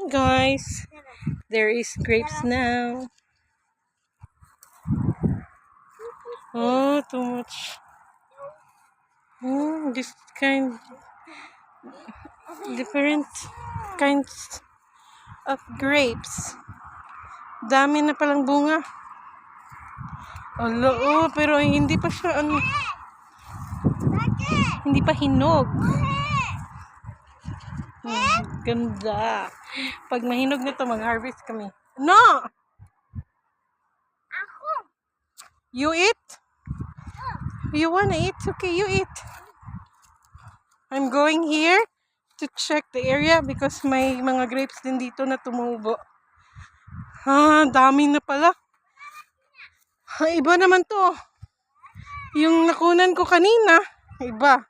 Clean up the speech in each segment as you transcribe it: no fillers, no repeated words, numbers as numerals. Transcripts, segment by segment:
guys, there is grapes now. Oh, too much. Oh, this kind, different kinds of grapes. Dami na palang bunga. Oh, pero hindi pa siya, hindi pa hinog. Ganda. Pag mahinog na to, mag-harvest kami. No! You eat? You wanna eat? Okay, you eat. I'm going here to check the area because may mga grapes din dito na tumubo. Dami na pala. Iba naman to. Yung nakunan ko kanina, iba.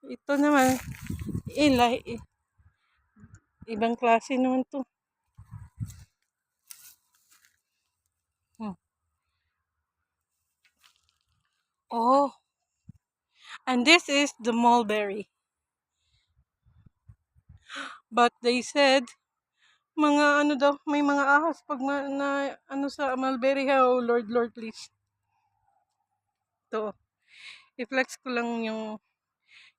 Ito naman, ibang klase naman to. Oh, and this is the mulberry. But they said, mga daw, may mga ahas pag sa mulberry. Oh, Lord, please. Ito, i-flex ko lang yung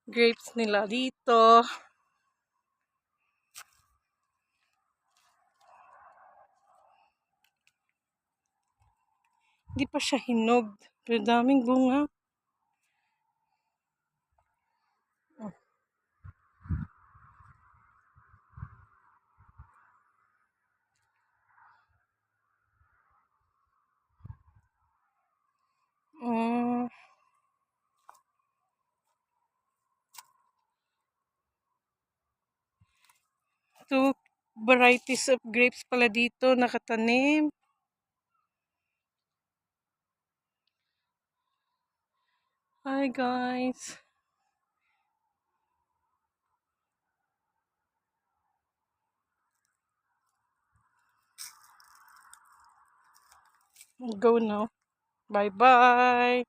grapes nila dito. Hindi pa siya hinog, pero daming bunga. Two varieties of grapes pala dito nakatanim. Hi guys. Go now. Bye bye.